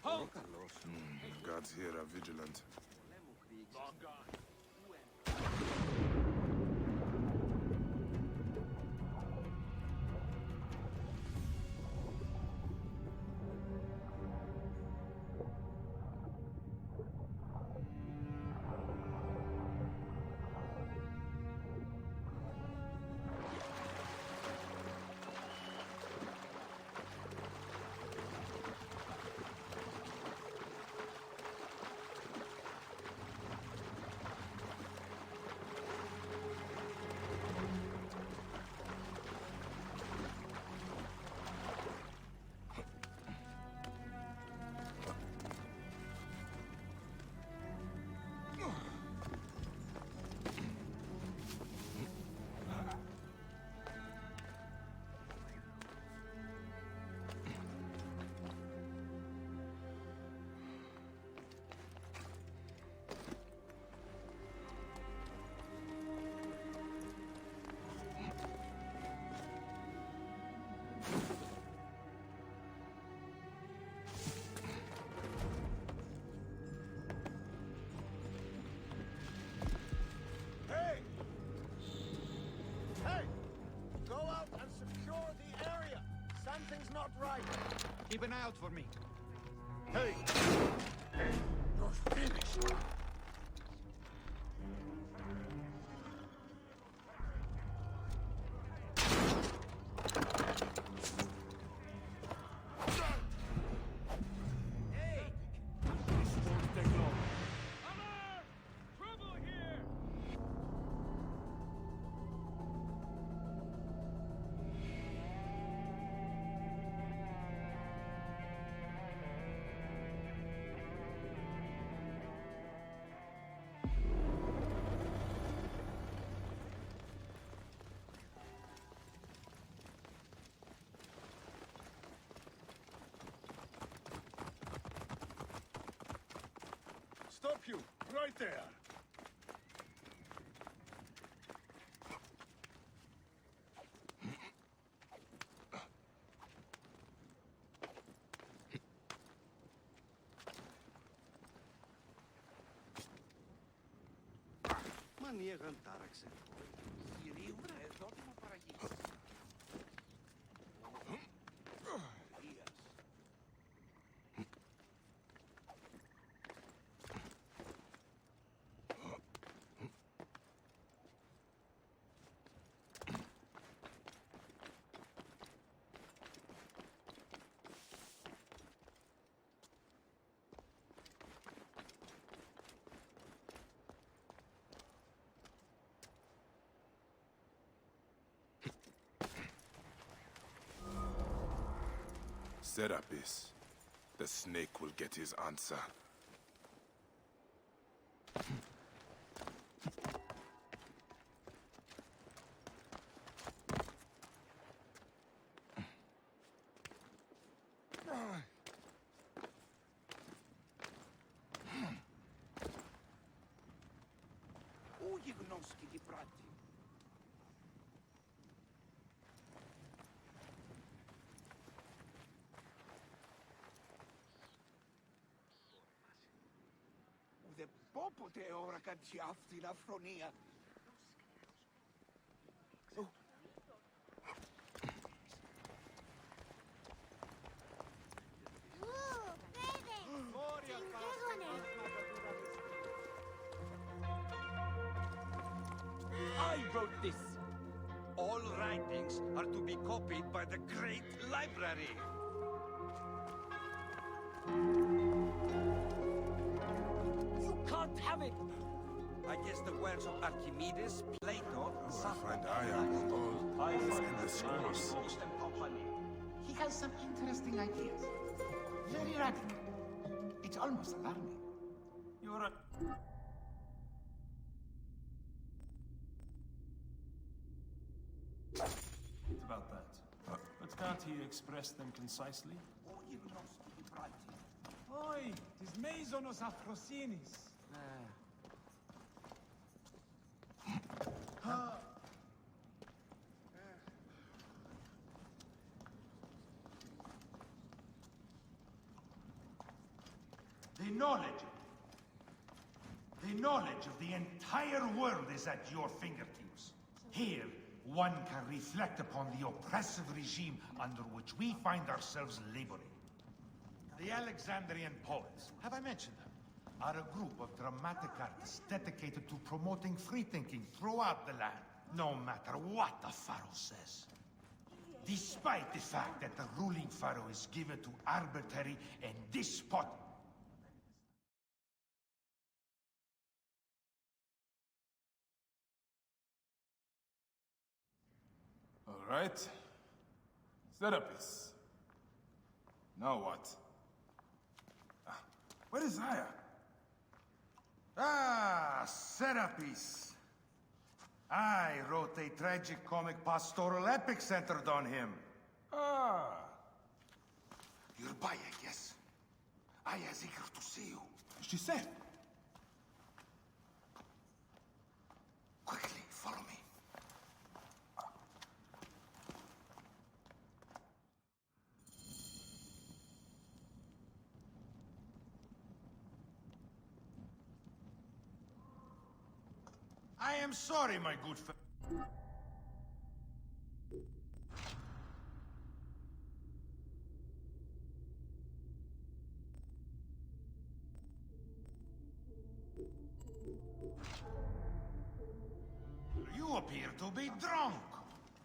Halt! Guards here are vigilant. Long gone. Hey! Hey! Go out and secure the area! Something's not right! Keep an eye out for me. Hey! You're finished! Hey! This won't take long. Alarm! Trouble here! Stop you! Right there! Μανίεγαν τάραξε. Γυρίουμε εδώ τι μου παραγγείλεις. Serapis. The snake will get his answer. Πού γιγνώσκει την πράτη. Ουδε πόποτε ώρα κάτι άφθηνα φρονία. Ai! wrote this. All writings are to be copied by the great library. You can't have it. I guess the works of Archimedes, Plato, I find Aya among all these endless scrolls. He has some interesting ideas. Very radical. It's almost alarming. You're a... It's about that. But can't he express them concisely? Oi, tis Maisonos Afrosinis. The knowledge of the entire world is at your fingertips. Here, one can reflect upon the oppressive regime under which we find ourselves laboring. The Alexandrian poets, have I mentioned them? Are a group of dramatic artists dedicated to promoting free thinking throughout the land, no matter what the pharaoh says. Despite the fact that the ruling pharaoh is given to arbitrary and despotic. All right. Serapis. Now what? Where is Aya? Ah, Serapis. I wrote a tragic-comic pastoral epic centered on him. Ah. You're by, I guess. Aya's eager to see you. She said. Quickly, follow me. I am sorry, my good friend. You appear to be drunk.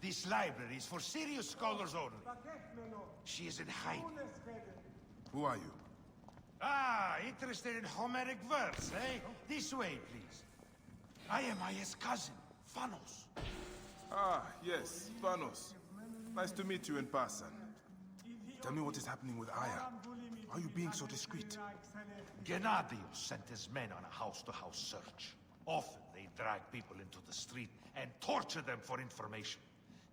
This library is for serious scholars only. She is in hiding. Who are you? Ah, interested in Homeric verse, eh? This way, please. I am Aya's cousin, Phanos. Ah, yes, Vanos. Nice to meet you in person. Tell me what is happening with Aya. Why are you being so discreet? Gennadios sent his men on a house-to-house search. Often they drag people into the street and torture them for information.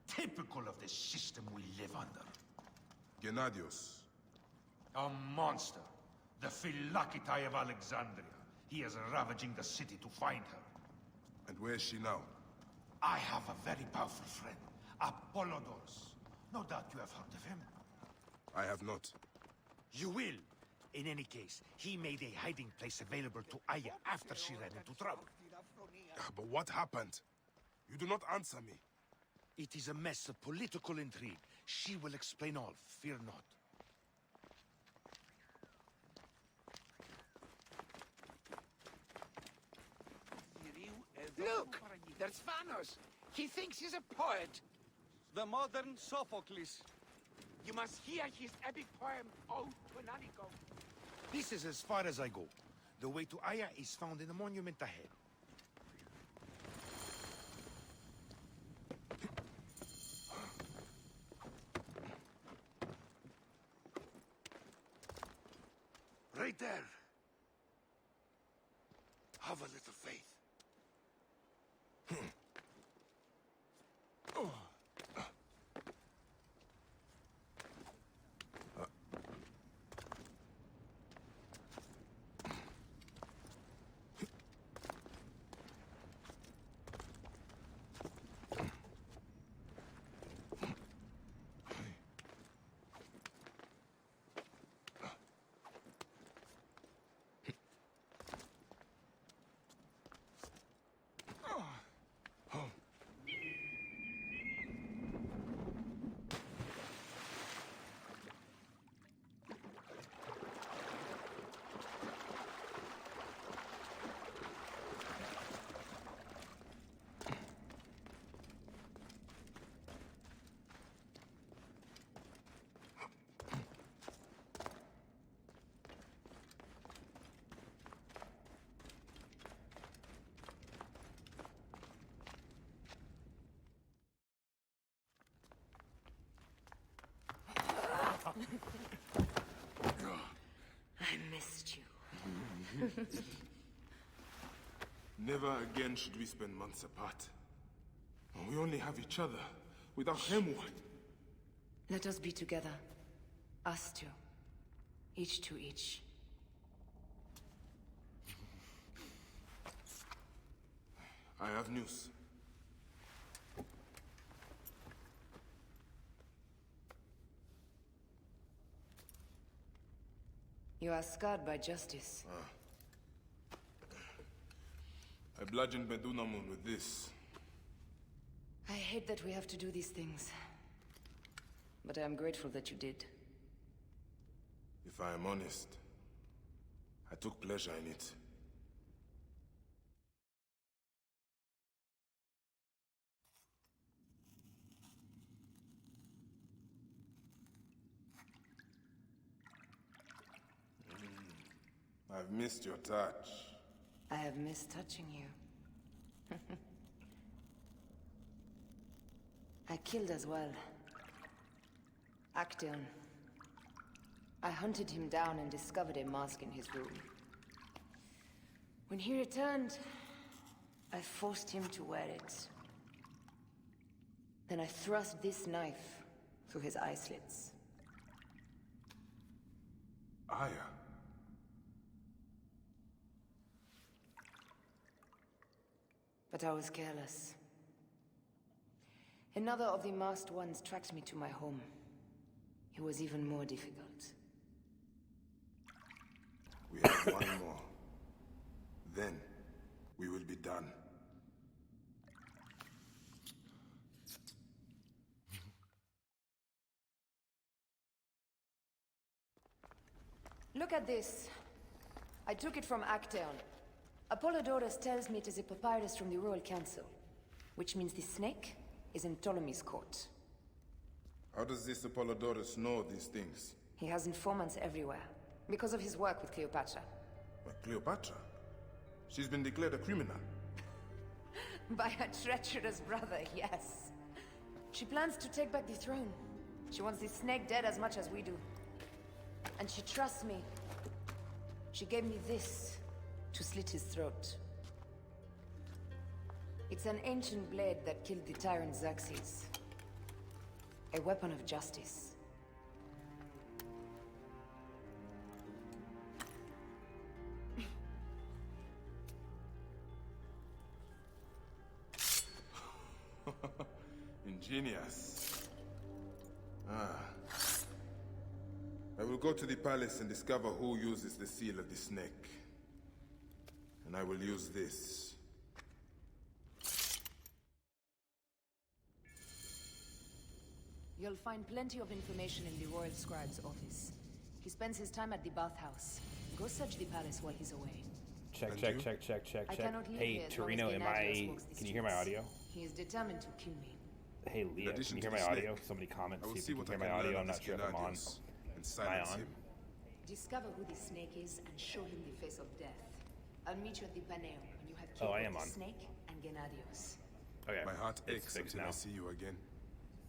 Typical of the system we live under. Gennadios. A monster. The Philakitae of Alexandria. He is ravaging the city to find her. And where is she now? I have a very powerful friend, Apollodorus. No doubt you have heard of him. I have not. You will. In any case, he made a hiding place available to Aya after she ran into trouble. But what happened? You do not answer me. It is a mess of political intrigue. She will explain all, fear not. Look! There's Phanos! He thinks he's a poet! The modern Sophocles. You must hear his epic poem, Ode to Nanico. This is as far as I go. The way to Aya is found in the monument ahead. Right there. Have a little faith. Never again should we spend months apart. We only have each other. Without him, what? Let us be together. Us two. Each to each. I have news. You are scarred by justice. I bludgeoned Medunamun with this. I hate that we have to do these things. But I am grateful that you did. If I am honest, I took pleasure in it. I've missed your touch. I have missed touching you. I killed as well. Actaeon. I hunted him down and discovered a mask in his room. When he returned, I forced him to wear it. Then I thrust this knife through his eye slits. Aya. But I was careless. Another of the masked ones tracked me to my home. It was even more difficult. We have one more. Then, we will be done. Look at this. I took it from Actaeon. Apollodorus tells me it is a papyrus from the Royal Council, which means the snake is in Ptolemy's court. How does this Apollodorus know these things? He has informants everywhere, because of his work with Cleopatra. But Cleopatra? She's been declared a criminal. By her treacherous brother, yes. She plans to take back the throne. She wants the snake dead as much as we do. And she trusts me. She gave me this to slit his throat. It's an ancient blade that killed the tyrant Xerxes. A weapon of justice. Ingenious. I will go to the palace and discover who uses the seal of the snake. And I will use this. You'll find plenty of information in the Royal Scribe's office. He spends his time at the bathhouse. Go search the palace while he's away. Check. I cannot leave Hey, here as long as Torino, Gennadios walks the can you hear my streets. audio? He is determined to kill me. Hey, Leah, can addition you to hear the my snake, audio? Somebody comment, I will see if see you what can I hear my can learn audio. of I'm not this sure if I'm on. Gennadios and silence on? him. Discover who the snake is and show him the face of death. I'll meet you at the Paneum when you have Oh, killed I both am the on. snake and Gennadios. Okay. My heart it's aches fixed until I now. see you again.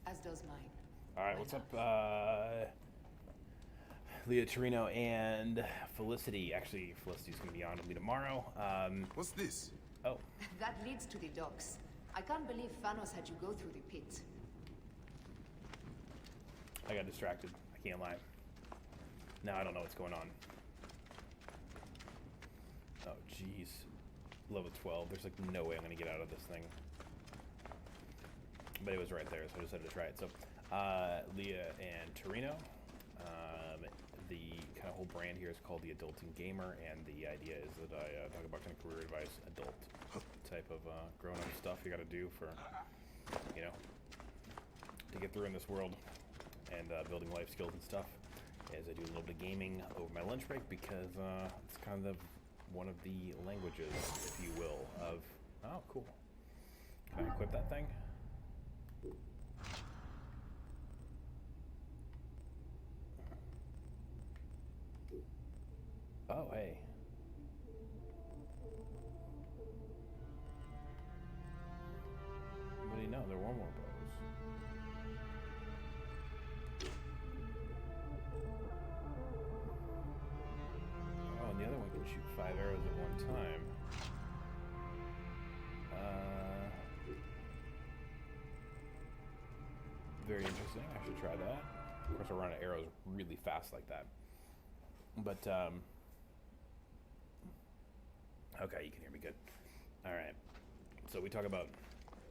As does mine. Alright, what's up? Leah, Torino, and Felicity. Actually, Felicity's going to be on with me tomorrow. What's this? Oh, That leads to the docks. I can't believe Thanos had you go through the pit. I got distracted. I can't lie. Now I don't know what's going on. Oh, jeez. Level 12. There's like no way I'm going to get out of this thing. But it was right there, so I decided to try it. So, Leah and Torino. The kind of whole brand here is called the Adulting Gamer, and the idea is that I talk about kind of career advice, adult type of grown-up stuff you got to do for, you know, to get through in this world, and building life skills and stuff. As I do a little bit of gaming over my lunch break because it's kind of one of the languages, if you will, of. Oh, cool. Can I equip that thing? Oh, hey. What do you know? There were more bows. Oh, and the other one can shoot 5 arrows time. Very interesting. I should try that. Of course, I run arrows really fast like that. But, okay, you can hear me good. All right. So we talk about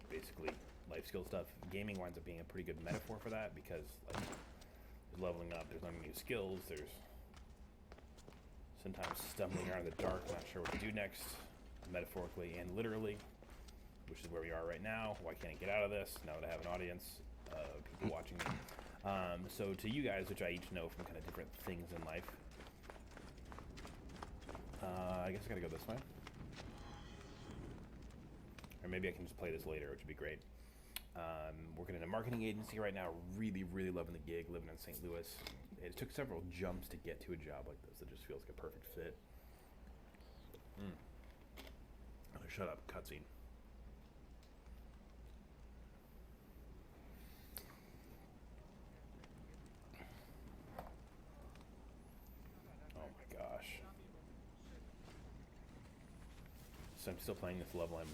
basically life skill stuff. Gaming winds up being a pretty good metaphor for that because, like, there's leveling up, there's learning new skills, there's sometimes stumbling around in the dark, not sure what to do next, metaphorically and literally, which is where we are right now. Why can't I get out of this now that I have an audience of people watching me? So to you guys, which I each know from kind of different things in life, I guess I gotta go this way. Or maybe I can just play this later, which would be great. Working in a marketing agency right now, really, really loving the gig, living in St. Louis. It took several jumps to get to a job like this. It just feels like a perfect fit. Oh, shut up, cutscene. Oh my gosh. So I'm still playing this level I'm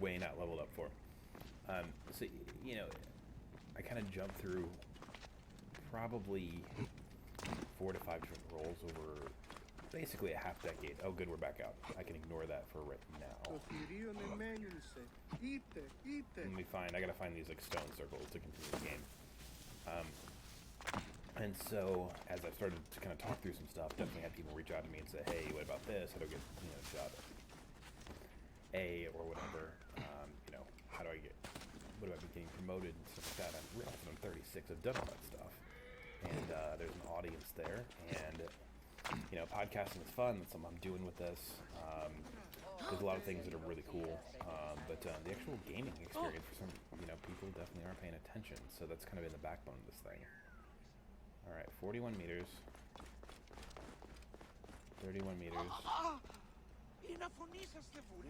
way not leveled up for. So, you know, I kind of jumped through probably 4 to 5 different roles over basically a half decade. Oh, good, we're back out. I can ignore that for right now. Let me find, I gotta find these like stone circles to continue the game. And so, as I started to kind of talk through some stuff, definitely had people reach out to me and say, hey, what about this? How do I get, you know, job A or whatever? You know, how do I get, what do I be getting promoted and stuff like that? I'm realizing I'm 36, I've done all that stuff. And there's an audience there, and you know, podcasting is fun. That's something I'm doing with this. There's a lot of things that are really cool, but the actual gaming experience for some, you know, people definitely aren't paying attention. So that's kind of in the backbone of this thing. All right, 41 meters, 31 meters.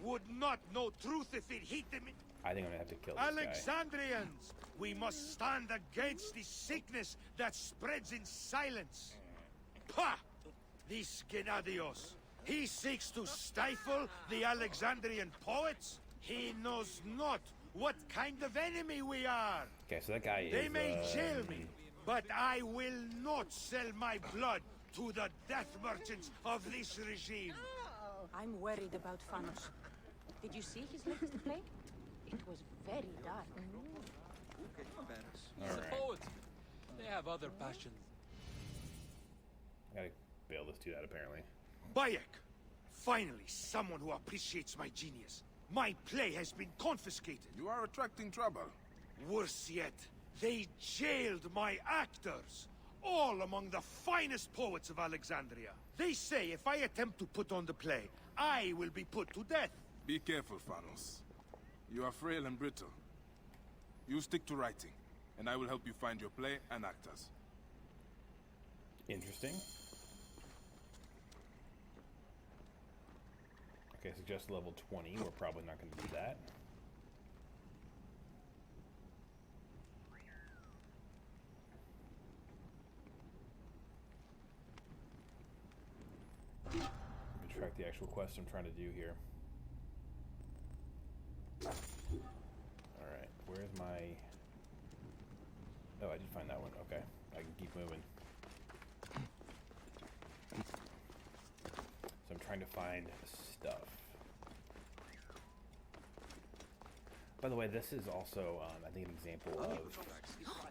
Would not know truth if it hit them. I think I'm gonna have to kill this guy. Alexandrians, we must stand against the sickness that spreads in silence. Pah! This Gennadios, he seeks to stifle the Alexandrian poets. He knows not what kind of enemy we are. Okay, so that guy is. They may jail me, but I will not sell my blood to the death merchants of this regime. I'm worried about Fanos. Did you see his latest play? It was very dark. He's a poet. They have other passions. I gotta bail this dude out, apparently. Bayek! Finally, someone who appreciates my genius. My play has been confiscated. You are attracting trouble. Worse yet, they jailed my actors. All among the finest poets of Alexandria. They say if I attempt to put on the play, I will be put to death. Be careful, Fanos. You are frail and brittle. You stick to writing, and I will help you find your play and actors. Interesting. Okay, suggest level 20. We're probably not going to do that. Track the actual quest I'm trying to do here. Alright, where's my... Oh, I did find that one. Okay, I can keep moving. So I'm trying to find stuff. By the way, this is also, I think, an example of,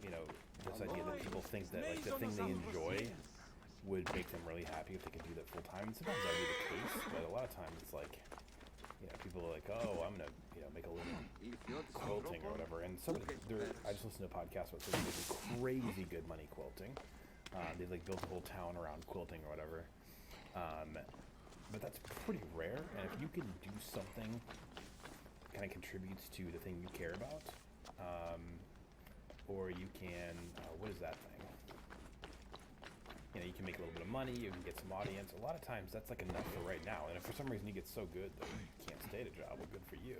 you know, this idea that people think that, like, the thing they enjoy would make them really happy if they could do that full time. And sometimes that would be the case, but a lot of times it's like, you know, people are like, oh, I'm gonna, you know, make a living quilting or whatever. And some of I just listened to a podcast about somebody making crazy good money quilting. They like built a whole town around quilting or whatever. But that's pretty rare. And if you can do something that kind of contributes to the thing you care about, or you can, what is that thing? You know, you can make a little bit of money, you can get some audience. A lot of times that's like enough for right now. And if for some reason you get so good that you can't stay at a job, well, good for you.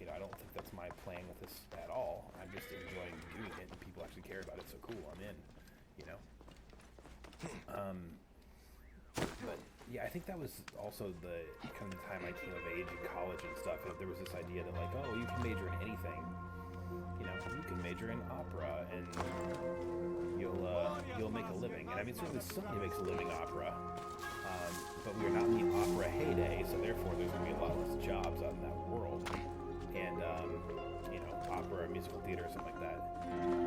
You know, I don't think that's my plan with this at all. I'm just enjoying doing it, and people actually care about it. So cool, I'm in. You know. but yeah, I think that was also the kind of the time I came of age in college and stuff. There was this idea that like, oh, you can major in anything. You know, you can major in opera and you'll make a living. And I mean, certainly somebody makes a living opera, but we are not in the opera heyday, so therefore there's going to be a lot less jobs out in that world. And you know, opera, musical theater, something like that.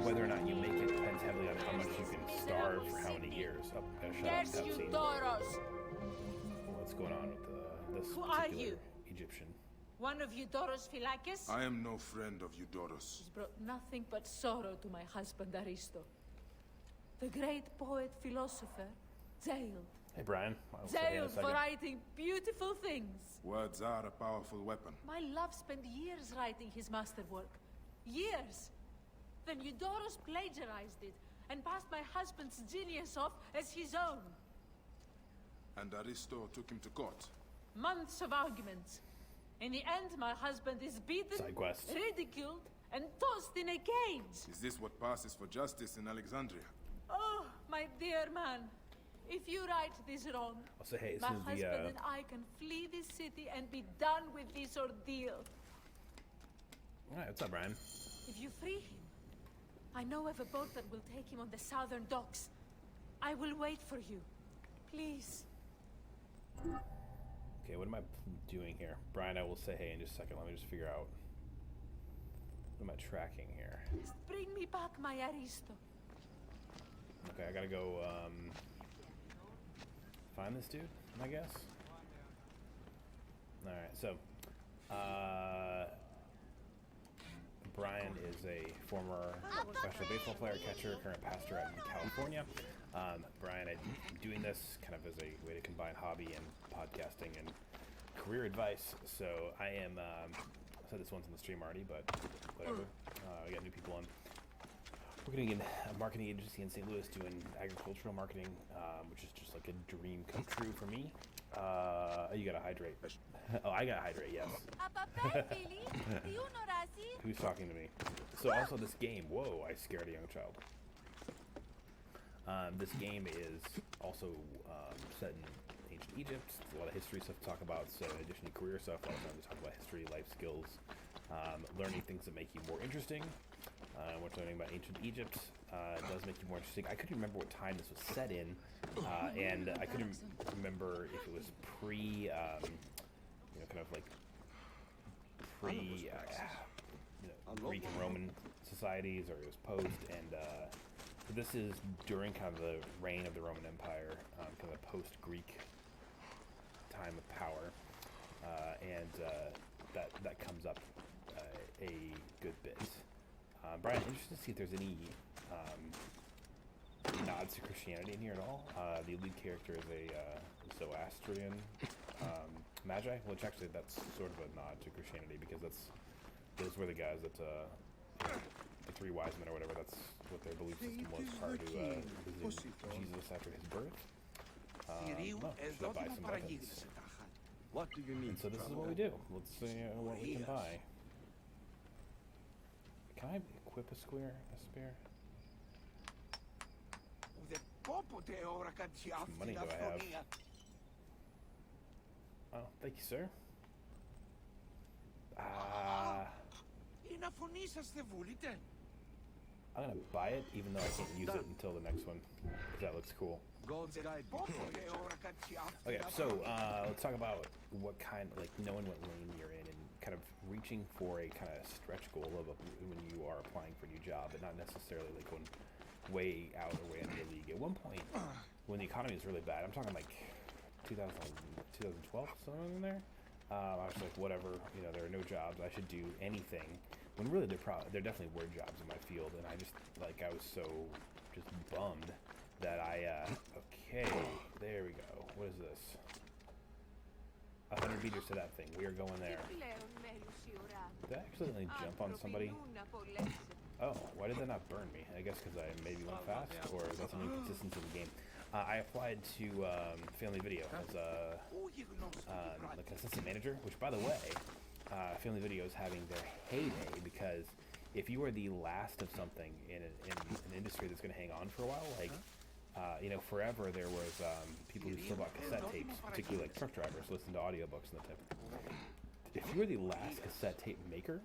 Whether or not you make it depends heavily on how much you can starve for how many years. Oh, shut up, cutscene. What's going on with this Who are particular you? Egyptian? One of Eudoros Philakis? I am no friend of Eudoros. He's brought nothing but sorrow to my husband Aristo. The great poet philosopher, jailed. Hey, Brian. I'll say in a Jailed second. for writing beautiful things. Words are a powerful weapon. My love spent years writing his masterwork. Years. Then Eudoros plagiarized it and passed my husband's genius off as his own. And Aristo took him to court. Months of arguments. In the end, my husband is beaten, Side quest. ridiculed, and tossed in a cage. Is this what passes for justice in Alexandria? Oh, my dear man. If you right this wrong, I'll say, hey, my this is husband the and I can flee this city and be done with this ordeal. all right. What's up, Brian? If you free him, I know of a boat that will take him on the southern docks. I will wait for you. Please. Okay, what am I doing here? Brian, I will say hey in just a second. Let me just figure out. What am I tracking here? Just bring me back my Aristo. Okay, I gotta go, find this dude, I guess? Alright, so, Brian is a former professional baseball player, catcher, current pastor out in California. Brian, I'm doing this kind of as a way to combine hobby and podcasting and career advice. So I am, I said this once in the stream already, but whatever. We got new people on. Working in a marketing agency in St. Louis doing agricultural marketing, which is just like a dream come true for me. You gotta hydrate. Oh, I gotta hydrate, yes. Who's talking to me? So also this game, whoa, I scared a young child. This game is also set in ancient Egypt. There's a lot of history stuff to talk about, so in addition to career stuff, a lot of times we talk about history, life skills, learning things that make you more interesting. We're learning about ancient Egypt. It does make you more interesting. I couldn't remember what time this was set in, and I couldn't remember if it was pre, you know, kind of like pre, you know, Greek and Roman societies, or it was post. And this is during kind of the reign of the Roman Empire, kind of post-Greek time of power, and that comes up a good bit. Brian, interested to see if there's any nods to Christianity in here at all. The lead character is a Zoroastrian magi, which actually that's sort of a nod to Christianity because those were the guys that the three wise men or whatever. That's what their belief system was prior to visiting Jesus after his birth. Should I buy some weapons? What do you need? And so this is what we do. Let's see what we can buy. Can I equip a spear? How much money do I have? Oh, thank you, sir. I'm gonna buy it, even though I can't use it until the next one, because that looks cool. God's guide. Okay, so let's talk about what kind, like knowing what lane you're in and kind of reaching for a kind of stretch goal of when you are applying for a new job, but not necessarily like going way out or way under your league. At one point, when the economy was really bad, I'm talking like 2012, somewhere in there. I was like, whatever, you know, there are no jobs. I should do anything. When really there definitely were jobs in my field, and I was so just bummed that okay, there we go. What is this? 100 meters to that thing. We are going there. Did I accidentally jump on somebody? Oh, why did that not burn me? I guess because I maybe went fast, or is that some inconsistency in the game? I applied to Family Video as like an assistant manager, which, by the way, Family Video is having their heyday because if you are the last of something in an industry that's going to hang on for a while, like You know, forever there was people who still bought cassette tapes, particularly like truck drivers, listen to audiobooks and the type. If you're the last cassette tape maker,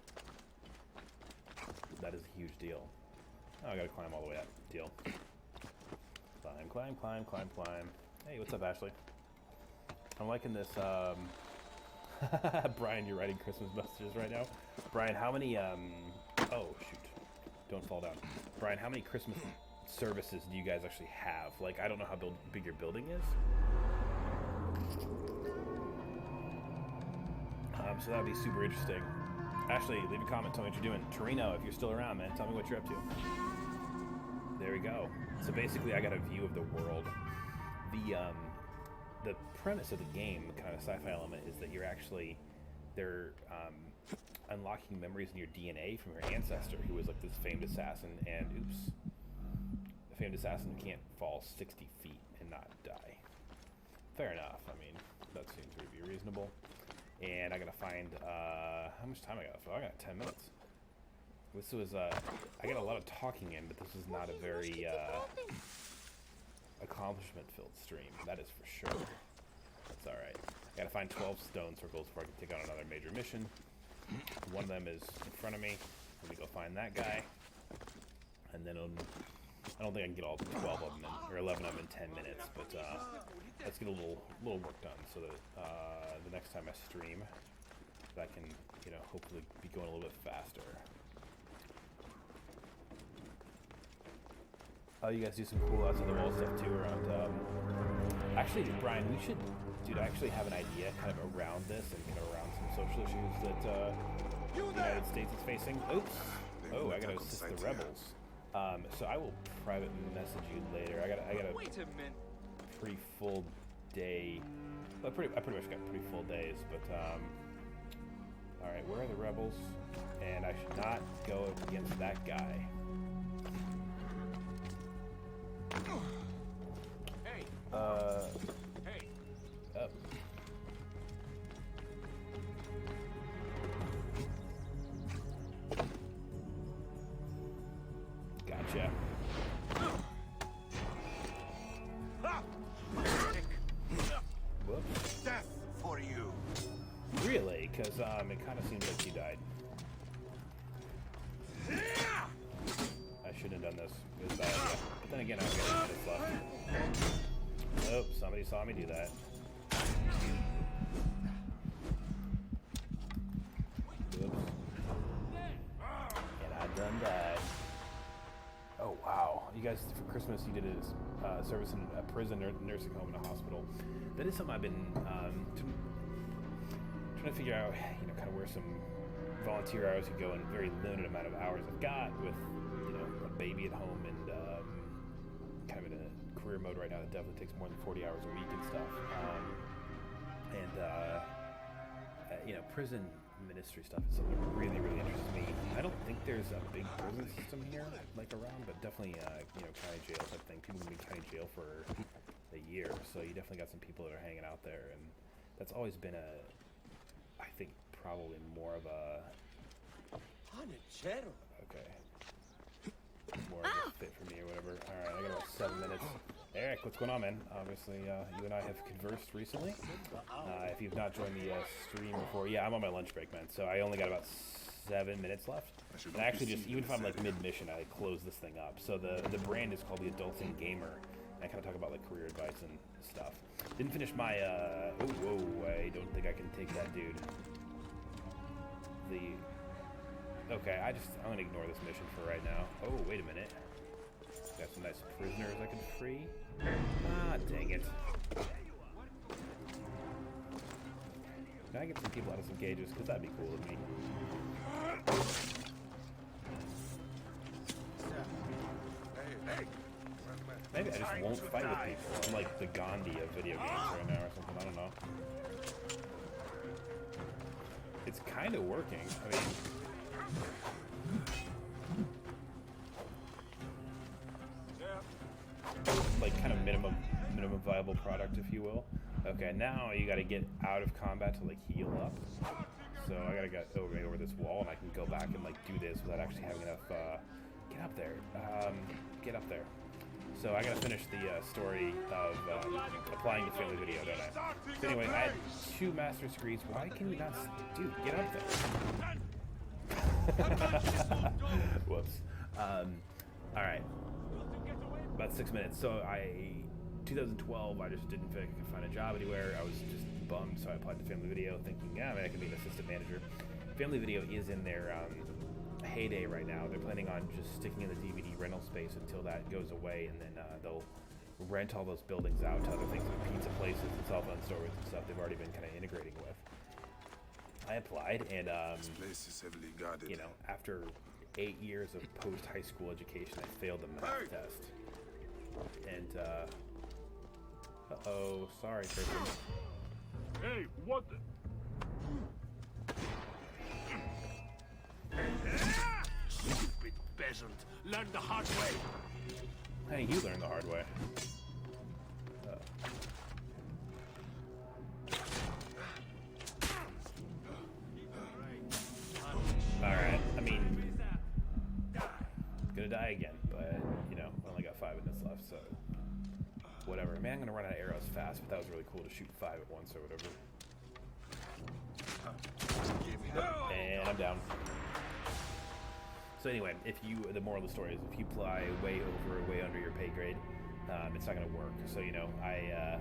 that is a huge deal. Oh, I gotta climb all the way up. Deal. Climb, climb, climb, climb, climb. Hey, what's up, Ashley? I'm liking this, Brian, you're writing Christmas messages right now. Brian, how many, oh, shoot. Don't fall down. Brian, how many Christmas services do you guys actually have? Like, I don't know how big your building is. So that would be super interesting. Ashley, leave a comment, tell me what you're doing. Torino, if you're still around, man, tell me what you're up to. There we go. So basically, I got a view of the world. The premise of the game, kind of sci-fi element, is that you're actually, they're unlocking memories in your DNA from your ancestor, who was like this famed assassin, and oops, a famed assassin who can't fall 60 feet and not die. Fair enough. I mean, that seems to be reasonable. And I gotta find, how much time I got? So I got 10 minutes. This was, I got a lot of talking in, but this is not a very, accomplishment-filled stream. That is for sure. That's alright. I gotta find 12 stone circles before I can take on another major mission. One of them is in front of me. Let me go find that guy. And then I don't think I can get all 12 of them in, or 11 of them in 10 minutes, but, let's get a little work done so that the next time I stream, I can, you know, hopefully be going a little bit faster. Oh, you guys do some cool outside the wall stuff too around. Actually, Brian, we should, dude. I actually have an idea kind of around this and kind of around some social issues that the United States is facing. Oops. Oh, I gotta assist the rebels. So I will private message you later. I got a Wait a minute. pretty full day. Well, I pretty much got pretty full days, but all right, where are the rebels? And I should not go against that guy. Hey. Hey. Up. Gotcha. Whoops. Death for you. Really? Because it kind of seems like you died. I shouldn't have done this. It was a bad idea. But then again, I've got 8 minutes left. Oh, somebody saw me do that. Whoops. And I done died. Oh, wow. You guys, for Christmas, you did a service in a prison, nursing home, and a hospital. That is something I've been trying to figure out, you know, kind of where some volunteer hours could go, and very limited amount of hours I've got with, you know, a baby at home and kind of in a career mode right now that definitely takes more than 40 hours a week and stuff. You know, prison ministry stuff is something that really, really interests me. I don't think there's a big prison system here, like around, but definitely, you know, county jail type thing. People can be in county jail for a year, so you definitely got some people that are hanging out there, and that's always been I think probably more of a okay, more of a fit for me or whatever. All right, I got about 7 minutes. Eric, what's going on, man? Obviously, you and I have conversed recently. If you've not joined the stream before, yeah, I'm on my lunch break, man. So I only got about 7 minutes left. And I actually just, even if I'm like mid-mission, I close this thing up. So the brand is called the Adulting Gamer. I kind of talk about like career advice and stuff. Didn't finish my, oh, whoa, I don't think I can take that dude. Okay, I'm gonna ignore this mission for right now. Oh, wait a minute. Got some nice prisoners I can free. Ah, dang it. Can I get some people out of some cages? Because that'd be cool with me. Maybe I just won't fight with people. I'm like the Gandhi of video games right now or something. I don't know. It's kind of working. I mean... like kind of minimum viable product, if you will. Okay, now you got to get out of combat to like heal up. So I gotta get over this wall, and I can go back and like do this without actually having enough. Get up there. Get up there. So I gotta finish the story of applying to Family Video, don't I? So anyway, I had 2 master's degrees. Why can you not... Dude, get up there. Whoops. Alright. About 6 minutes. So 2012, I just didn't feel like I could find a job anywhere. I was just bummed, so I applied to Family Video thinking, yeah, maybe I can be an assistant manager. Family Video is in their heyday right now. They're planning on just sticking in the DVD rental space until that goes away, and then they'll rent all those buildings out to other things like pizza places and cell phone stores and stuff they've already been kind of integrating with. I applied, and This place is heavily guarded. you know, after 8 years of post-high school education, I failed the math test. And uh-oh, sorry, Tristan. Hey, what the? Stupid peasant. Learn the hard way. Hey, you learned the hard way. Alright, I mean, gonna die again, but, you know, I only got 5 minutes left, so whatever. Man, I'm gonna run out of arrows fast, but that was really cool to shoot 5 at once or whatever. And I'm down. So anyway, the moral of the story is if you fly way over or way under your pay grade, it's not gonna work. So, you know, I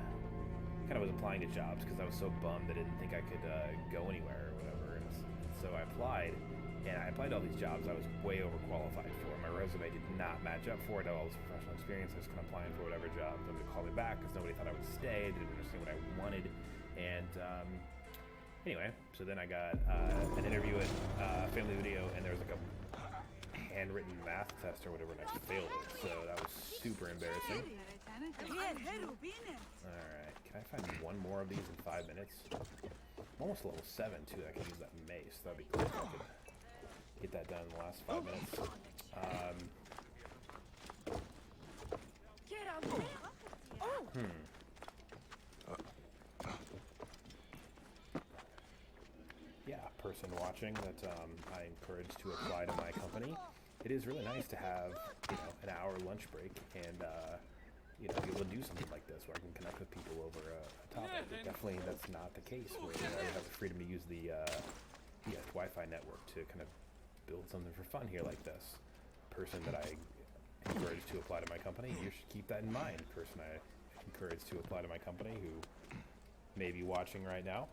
kind of was applying to jobs because I was so bummed I didn't think I could go anywhere or whatever. And so I applied, and I applied to all these jobs I was way overqualified for. My resume did not match up for it. I had all this professional experience. I was kind of applying for whatever job. Nobody called me back because nobody thought I would stay. Didn't understand what I wanted. And anyway, so then I got an interview at Family Video, and there was like a handwritten math test or whatever, and I failed it. So that was super embarrassing. Alright, can I find one more of these in 5 minutes? I'm almost level 7 too. I can use that mace. That'd be cool if I could get that done in the last 5 minutes. Yeah, person watching that I encourage to apply to my company. It is really nice to have, you know, an hour lunch break and, you know, be able to do something like this where I can connect with people over a topic. But definitely that's not the case where I have the freedom to use the Wi-Fi network to kind of build something for fun here like this. Person that I encourage to apply to my company, you should keep that in mind. Person I encourage to apply to my company who may be watching right now.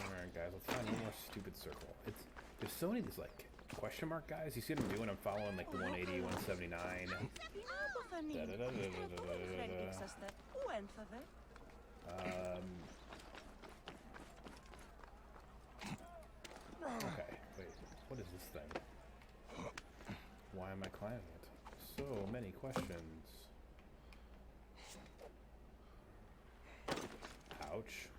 Alright guys, let's find one more stupid circle. There's so many of these like question mark guys. You see what I'm doing? I'm following like the 180, 179. Okay, wait, what is this thing? Why am I climbing it? So many questions. Ouch.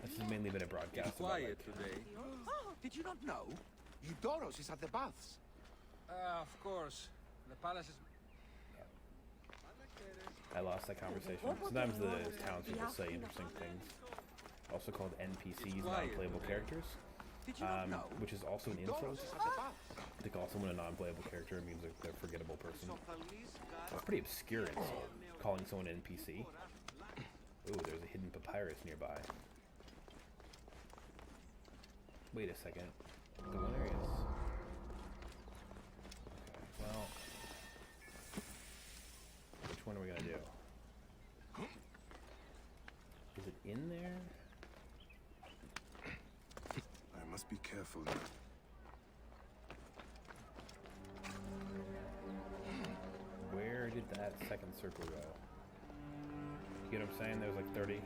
This has mainly been a broadcast about, like, today. Oh, did you not know? Eudoros is at the baths. Of course. The palace is... I lost that conversation. Sometimes the townspeople say interesting things. Also called NPCs, non-playable characters. Which is also an insult. To call someone a non-playable character means they're a forgettable person. It's pretty obscure insult, calling someone an NPC. Ooh, there's a hidden papyrus nearby. Wait a second. There he is. Okay, well... Which one are we gonna do? Is it in there? I must be careful now. Where did that second circle go? You get what I'm saying? There's like 30.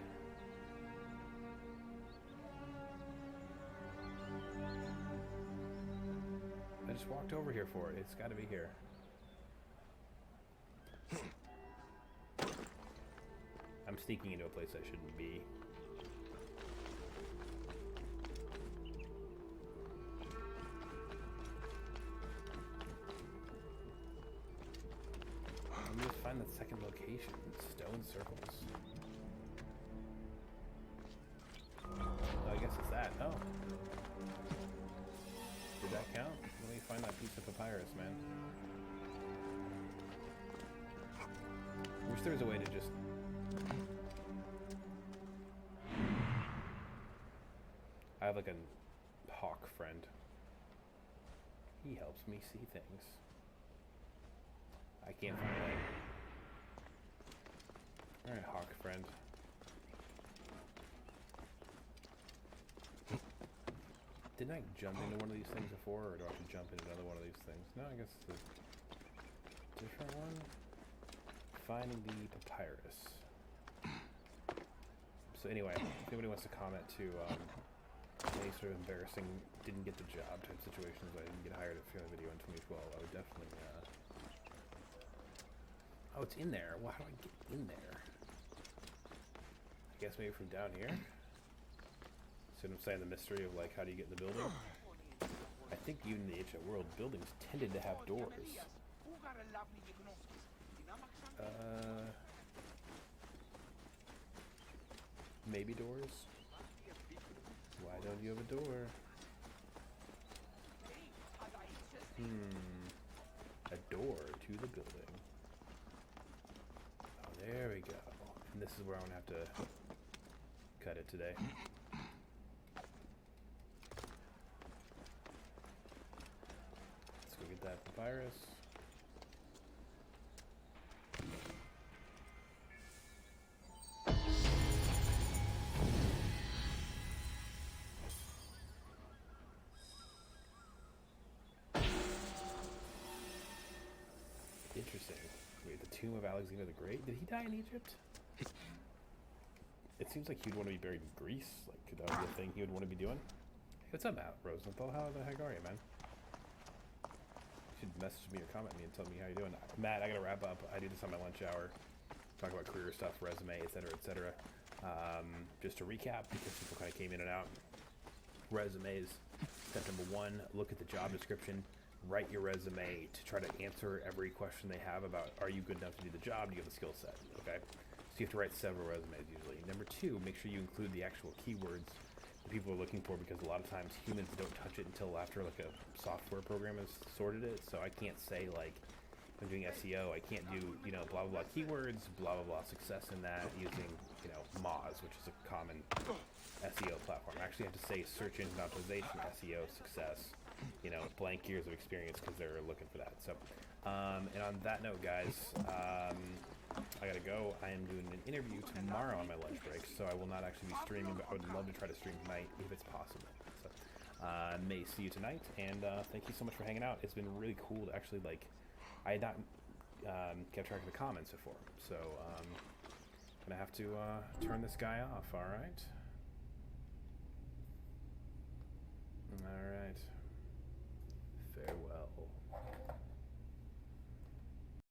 I just walked over here for it. It's gotta be here. I'm sneaking into a place I shouldn't be. Let me just find the second location. Stone circles. Oh, I guess it's that. Oh. Did that count? Let me find that piece piece of papyrus, man. Wish there was a way to just... I have like a hawk friend. He helps me see things. I can't find a way. Alright, hawk friend. Didn't I jump into one of these things before, or do I have to jump into another one of these things? No, I guess it's a different one. Finding the papyrus. So anyway, if anybody wants to comment to any sort of embarrassing didn't get the job type situations, I didn't get hired at Fairly Video in 2012, I would definitely... Oh, it's in there. Well, how do I get in there? I guess maybe from down here? See what I'm saying? The mystery of, like, how do you get in the building? I think even in the ancient world, buildings tended to have doors. Maybe doors? Why don't you have a door? A door to the building. Oh, there we go. And this is where I'm gonna have to cut it today. Let's go get that papyrus. Interesting. Wait, the tomb of Alexander the Great? Did he die in Egypt? It seems like he'd want to be buried in Greece. Like, that was the thing he would want to be doing. Hey, what's up, Matt Rosenthal? How the heck are you, man? You should message me or comment me and tell me how you're doing. Matt, I gotta wrap up. I do this on my lunch hour. Talk about career stuff, resume, etc., etc. Just to recap, because people kind of came in and out. Resumes. Step number 1, look at the job description. Write your resume to try to answer every question they have about, are you good enough to do the job? Do you have the skill set? Okay? So you have to write several resumes usually. Number 2, make sure you include the actual keywords that people are looking for, because a lot of times humans don't touch it until after like a software program has sorted it. So I can't say like, if I'm doing SEO, I can't do, you know, blah, blah, blah keywords, blah, blah, blah success in that using, you know, Moz, which is a common SEO platform. I actually have to say search engine optimization, SEO success, you know, blank years of experience, because they're looking for that. So, and on that note, guys, I gotta go. I am doing an interview tomorrow on my lunch break, so I will not actually be streaming, but I would love to try to stream tonight if it's possible. So, may see you tonight, and thank you so much for hanging out. It's been really cool to actually, like, I had not kept track of the comments before, so I'm gonna have to turn this guy off, alright?